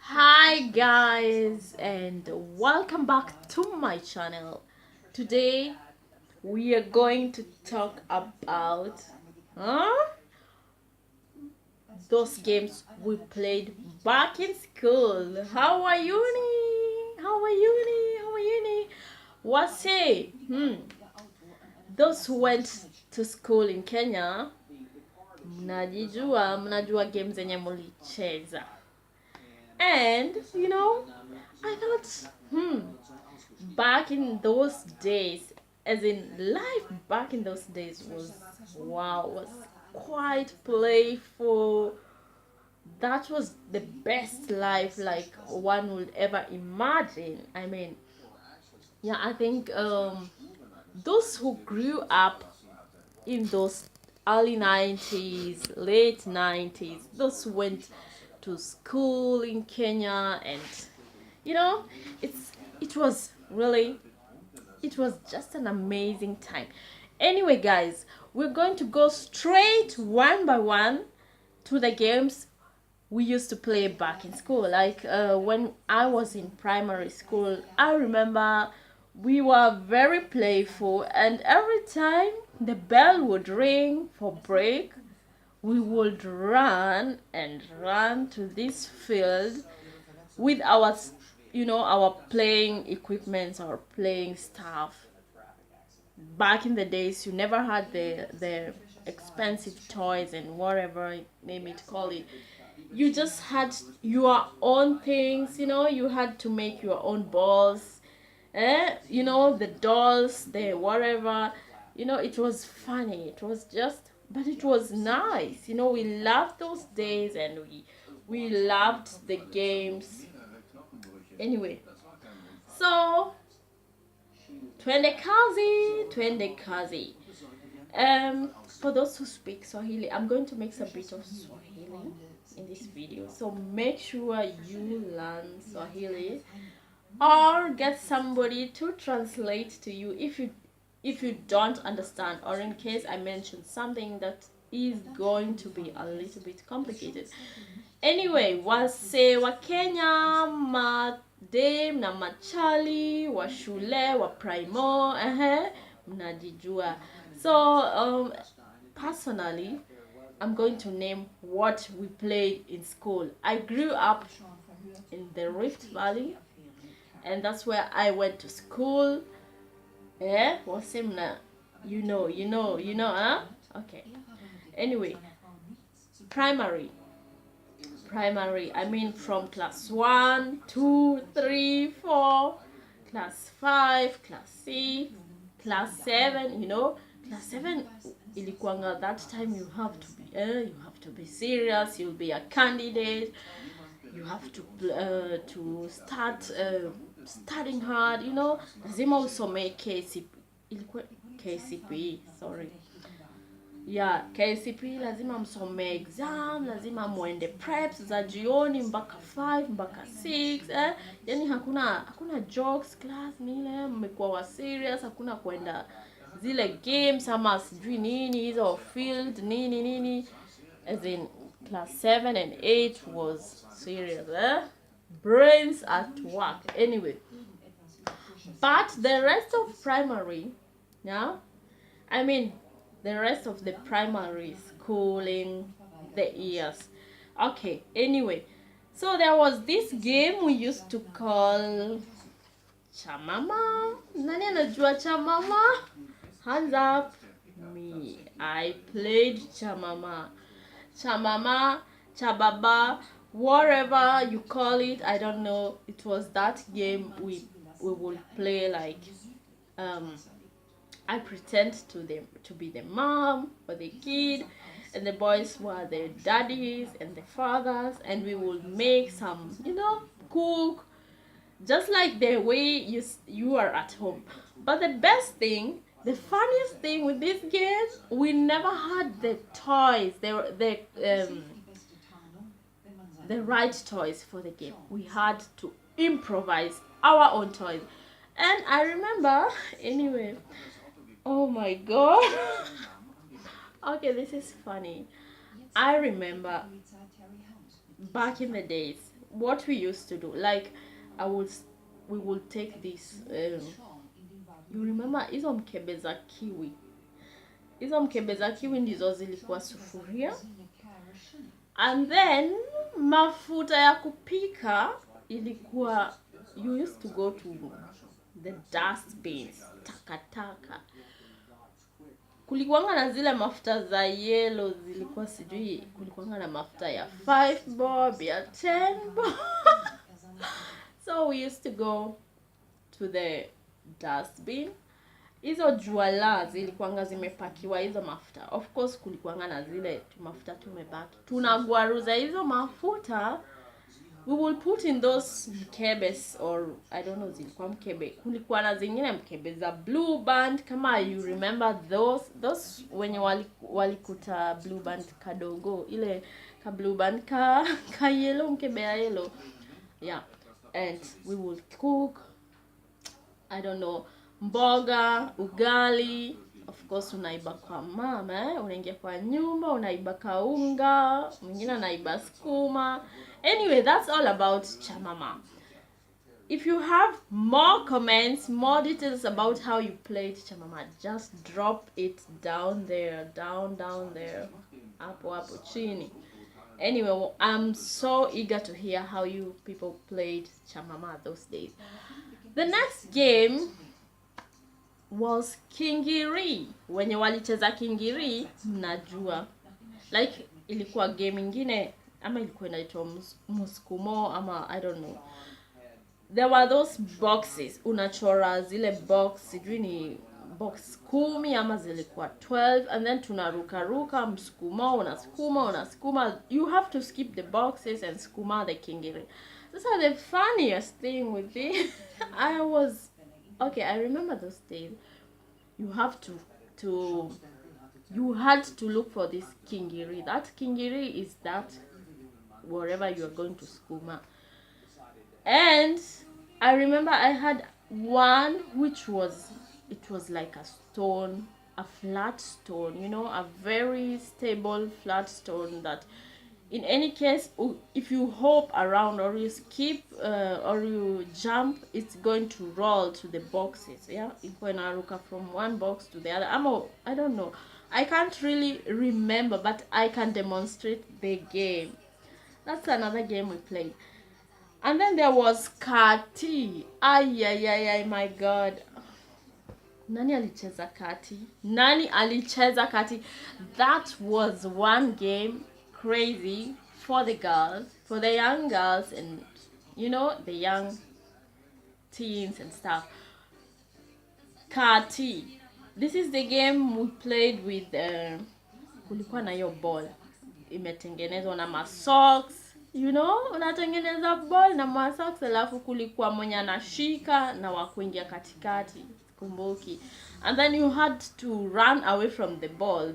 Hi guys, and welcome back to my channel. Today we are going to talk about huh? those games we played back in school. How are uni? How are uni? How are uni? What say? Those who went to school in Kenya, mnajua games zenye mulicheza. And I thought, back in those days, as in life back in those days was wow, was quite playful. That was the best life like one would ever imagine. I mean, yeah, I think those who grew up in those early 90s, late 90s, those who went to school in Kenya, and you know, it's it was really, it was just an amazing time. Anyway, guys, we're going to go straight one by one to the games we used to play back in school. Like when I was in primary school, I remember we were very playful, and every time the bell would ring for break, we would run and run to this field with our our playing equipment, our playing stuff. Back in the days, you never had the expensive toys and whatever name it, call it. You just had your own things. You had to make your own balls, the dolls, the whatever. It was funny, it was just, but it was nice. We loved those days, and we loved the games. Anyway, so twende kazi. For those who speak Swahili, I'm going to mix a bit of Swahili in this video, so make sure you learn Swahili or get somebody to translate to you if you don't understand, or in case I mention something that is going to be a little bit complicated. Anyway, wase wa Kenya, madem na machali wa shule wa primo, mnajijua. So personally, I'm going to name what we played in school. I grew up in the Rift Valley, and that's where I went to school. Wasemna, huh? Okay. Anyway, primary. I mean, from class 1, 2, 3, 4, class 5, class 6, class 7. Class 7 ilikuanga that time you have to be serious, you'll be a candidate, you have to start studying hard. Lazima usome KCP, ilikuwa KCP, sorry. Yeah, KCP lazima msome exam, lazima muende preps za jioni mpaka 5 mpaka 6. Yani hakuna jokes class, ni ile mmekuwa wa serious, hakuna kwenda zile games ama sijui nini hizo field nini. As in class 7 and 8 was serious, brains at work. Anyway, but the rest of primary, yeah, I mean the rest of the primary schooling, the years. Okay, anyway, so there was this game we used to call chamama. Nani anajua chamama? Hands up. Me, I played chamama, chababa, whatever you call it, I don't know. It was that game we would play, like I pretend to be the mom or the kid, and the boys were the daddies and the fathers, and we would make some, cook, just like the way you are at home. But the best thing, the funniest thing with this game, we never had the toys. The right toys for the game. We had to improvise our own toys. And I remember, anyway, oh my god. Okay, this is funny. I remember back in the days, what we used to do, like I would we would take this you remember hizo mkebe za kiwi? Hizo mkebe za kiwi ndizo zilikuwa sufuria, and then mafuta ya kupika ilikuwa, you used to go to the dustbins, takataka. Kulikuwanga na zile mafuta za yellow, zilikuwa sijui, kulikuwanga na mafuta ya 5 bob, ya 10 bob. So we used to go to the dustbin. Hizo juala zilikuwanga zimepakiwa hizo mafuta. Of course kulikuwanga na zile mafuta tumebaki. Tunagwaruza hizo mafuta. We will put in those mkebes, or I don't know, zilikuwa mkebe. Kulikuwa na zingine mkebe za blue band, kama you remember those wenye walikuta blue band kadogo, ile ka blue band ka yellow, mkebe ya yellow. Yeah. And we would cook, I don't know, mboga, ugali. Of course unaiba kwa mama, unaingia kwa nyumba, unaiba kaunga, mwingine anaiba skuma. Anyway, that's all about chamama. If you have more comments, more details about how you played chamama, just drop it down there, down there, hapo chini. Anyway, I'm so eager to hear how you people played chamama those days. The next game was kingiri. Wenye walicheza kingiri mnajua, like ilikuwa game ingine ama ilikuwa inaitwa muskumo ama I don't know. There were those boxes, unachora zile box, sijui ni box 10 ama zilikuwa 12, and then tunaruka msukumo, unasukuma, you have to skip the boxes and skuma the kingiri. So the funniest thing with it, I remember those days. You had to look for this kingiri. That kingiri is that wherever you are going to skuma. And I remember I had one which was, it was like a stone, a flat stone, you know, a very stable flat stone that in any case, if you hop around or you skip or you jump, it's going to roll to the boxes. Yeah, it's going to ruka from one box to the other. I don't know, I can't really remember, but I can demonstrate the game. That's another game we played. And then there was kati. Ay, my god. Nani alicheza kati? That was one game crazy for the girls, for the young girls, and you know, the young teens and stuff. Kati. This is the game we played with kulikuwa na hiyo ball imetengenezwa na masocks, you know, unatengeneza ball na masocks, alafu kulikuwa mwenye anashika na wa kuingia katikati, kumbuki. And then you had to run away from the ball.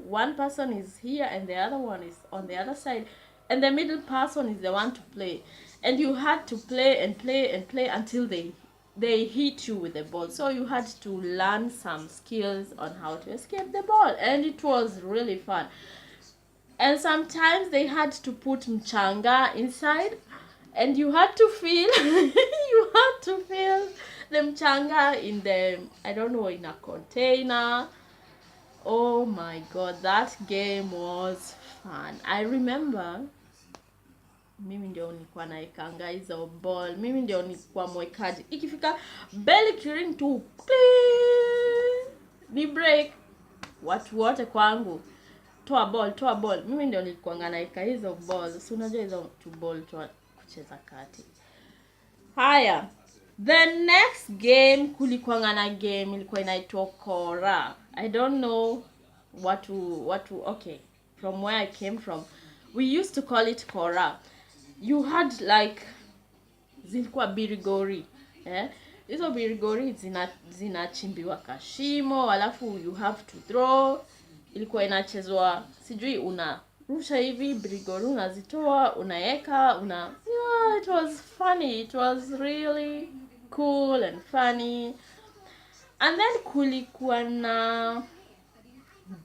One person is here and the other one is on the other side, and the middle person is the one to play. And you had to play and play until they hit you with the ball. So you had to learn some skills on how to escape the ball, and it was really fun. And sometimes they had to put mchanga inside, and you had to feel the mchanga in the, I don't know, in a container. Oh my god, that game was fun. I remember mimi ndio nilikuwa naekanga hizo ball, mimi ndio nilikuwa mwekaji. Ikifika bell kiring tu ni break, watu wote kwangu, toa ball. Mimi ndio nilikuwa naeka hizo ball. So unajua hizo tu ball tu kucheza kati. Haya, the next game kulikuwa na game ilikuwa inaitwa kora. I don't know what to okay, from where I came from, we used to call it kora. You had like, zilikuwa birigori, hizo birigori zinachimbiwa kashimo, alafu you have to throw. Ilikuwa inachezwa, sijui unarusha hivi birigori, unazitoa, unaeka, yeah, it was funny. It was really cool and funny. And then kulikuwa na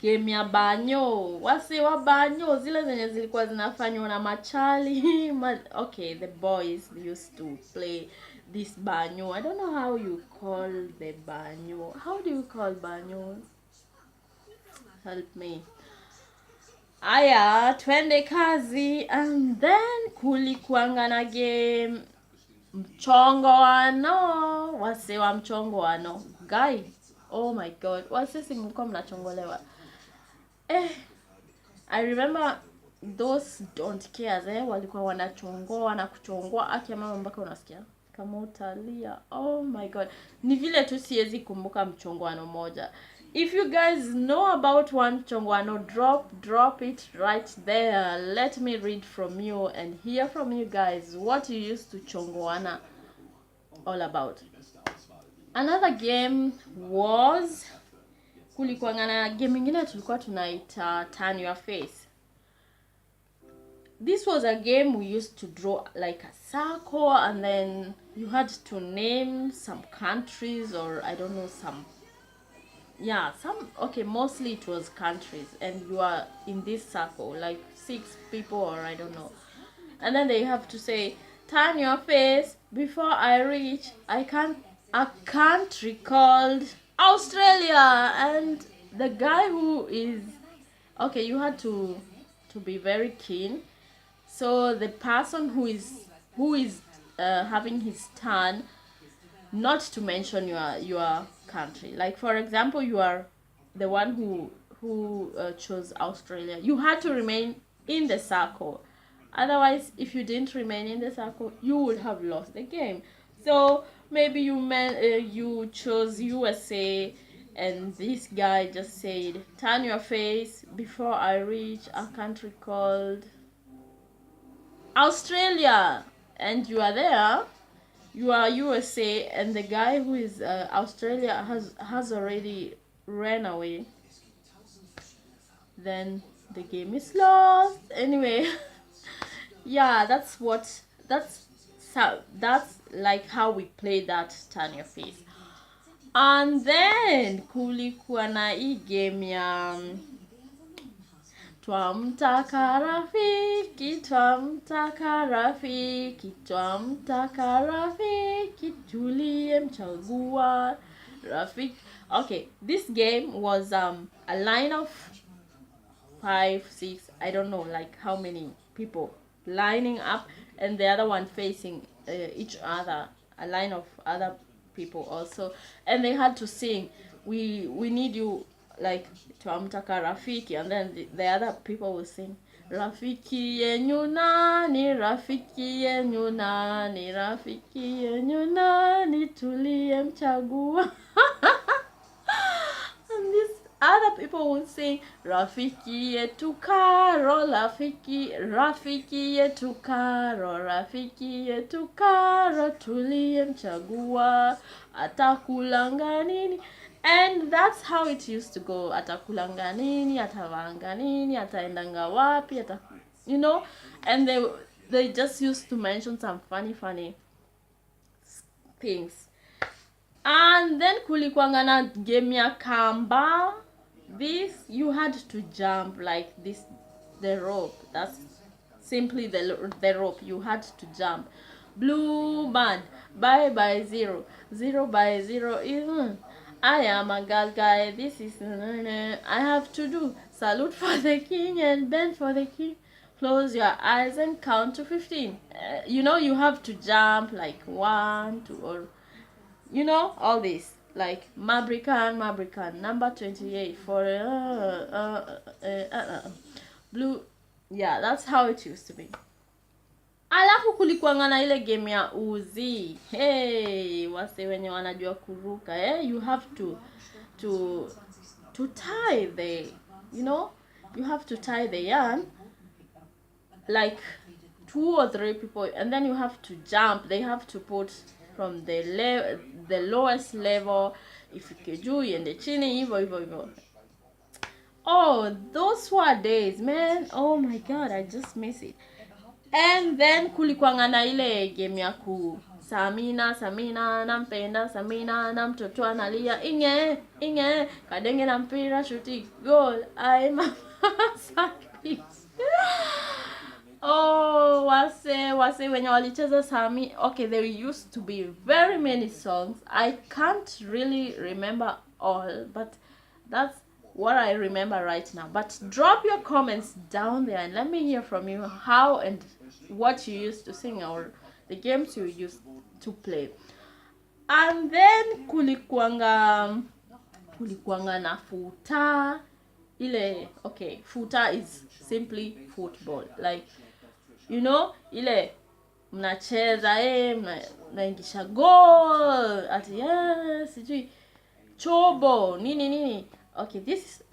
game ya banyo. Wase wa banyo, zile zenye zilikuwa zinafanywa na machali. Okay, the boys used to play this banyo. I don't know how you call the banyo. How do you call banyo? Help me. Aya, twende kazi. And then kulikuanga na game mchongoano. Wase wa mchongoano. Guy, oh my god, wase si mlikuwa mnachongolewa. I remember those don't care, walikuwa wanachongoa na kuchongoa aki mama mpaka unasikia kama utalia. Oh my god, ni vile tu siwezi kumbuka mchongoano moja. If you guys know about one mchongoano, drop it right there. Let me read from you and hear from you guys what you used to chongoana all about. Another game was kulikuwa na game ingine tulikuwa tunaita Turn Your Face. This was a game we used to draw like a circle and then you had to name some countries or I don't know okay, mostly it was countries and you are in this circle like 6 people or I don't know. And then they have to say turn your face before I reach a country called Australia. And the guy who is okay, you had to be very keen. So the person who is having his turn not to mention your country. Like for example, you are the one who chose Australia. You had to remain in the circle. Otherwise, if you didn't remain in the circle, you would have lost the game. So maybe you chose USA, and this guy just said, "Turn your face before I reach a country called Australia," and you are there. You are USA, and the guy who is Australia has already ran away. Then the game is lost. Anyway, yeah, that's like how we play that Turn Your Face. And then kulikuwa na hii game ya twamtaka rafiki, twamtaka rafiki, twamtaka rafiki, tuliyemchagua rafiki. Okay, this game was a line of 5, 6, I don't know like how many people lining up and the other one facing each other, a line of other people also, and they had to sing we need you, like twamtaka rafiki, and then the other people will sing rafiki yenyu nani, rafiki yenyu nani, rafiki yenyu nani, tuliyemchagua. And these other people will sing rafiki yetu Karo, rafiki yetu Karo, rafiki yetu Karo, tuliyemchagua atakulanga nini. And that's how it used to go. Atakulanga nini, atavanga nini, ataendanga wapi, you know. And they just used to mention some funny things. And then kulikuanga na game ya kamba. This you had to jump like this, the rope. That's simply the rope. You had to jump. Blue band, bye by 0, 0 by 0 is I am a girl guy. This is I have to do salute for the king and bend for the king. Close your eyes and count to 15. You know, you have to jump like 1, 2, or you know, all this. Like Mabrican, number 28 for blue. Yeah, that's how it used to be. Alafu kulikuanga na ile game ya uzi. Hey, wase wenye wanajua kuruka, you have to tie the, you know, you have to tie the yarn like 2 or 3 people, and then you have to jump. They have to put from the lowest level, ifike juu iende chini, hivyo. Oh, those were days, man. Oh my god, I just miss it. And then kulikuanga na ile game ya Samina, Samina, nampenda Samina, na mtoto analia inge, inge, kadenge na mpira shuti goal. Ai mama sakit. Oh, wase wenye walicheza Sami. Okay, there used to be very many songs. I can't really remember all, but that's what I remember right now. But drop your comments down there and let me hear from you how and what you used to sing or the games you used to play. And then kulikuanga na futa. Ile, okay, futa is simply football. Like, you know, ile mnacheza mnaingisha goal ati sijui chobo nini. Okay, this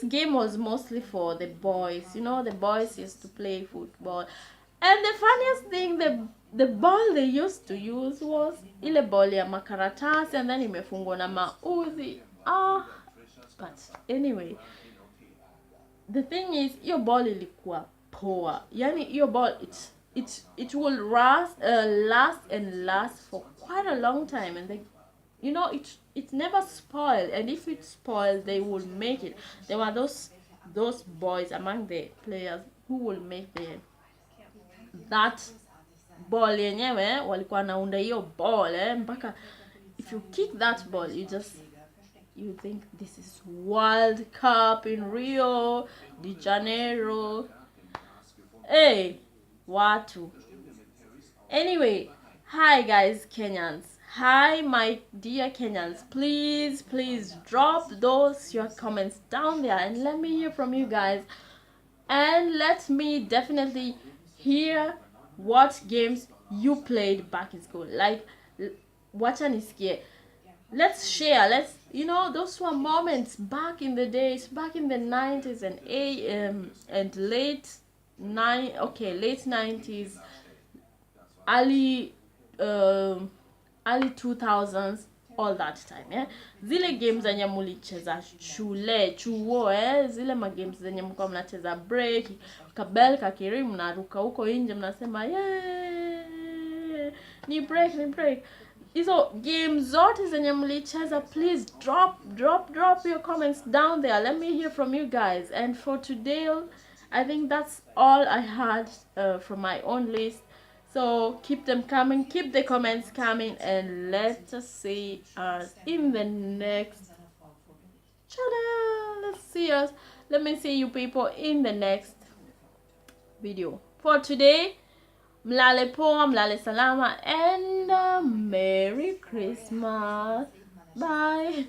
game was mostly for the boys. You know, the boys used to play football. And the funniest thing, the ball they used to use was ile ball ya makaratasi and then imefungwa na mauzi. But anyway, the thing is, your ball ilikuwa poa. Yani your ball it will last and last for quite a long time, and you know it never spoiled. And if it spoiled, they will make it. There were those boys among the players who will make that ball yenyewe walikuwa naunda hiyo ball mpaka if you kick that ball you think this is World Cup in Rio de Janeiro. Hey, watu. Anyway, hi guys, Kenyans. Hi my dear Kenyans. Please drop your comments down there and let me hear from you guys. And let me definitely hear what games you played back in school. Like, wacha nisikie. Let's share. Let's, you know, those were moments back in the days, back in the 90s and late 90s, early 2000s, all that time, yeah. Zile games zenye mulicheza chuo, zile games zenye mlikuwa mnacheza break, kabel kakiri mnaruka huko nje mnasema ni break. Hizo games zote zenye mlicheza, please drop your comments down there. Let me hear from you guys. And for today, I think that's all I had from my own list. So keep them coming, keep the comments coming, and let us see us in the next channel. Let me see you people in the next video. For today, mlale poa, mlale salama, and Merry Christmas. Bye.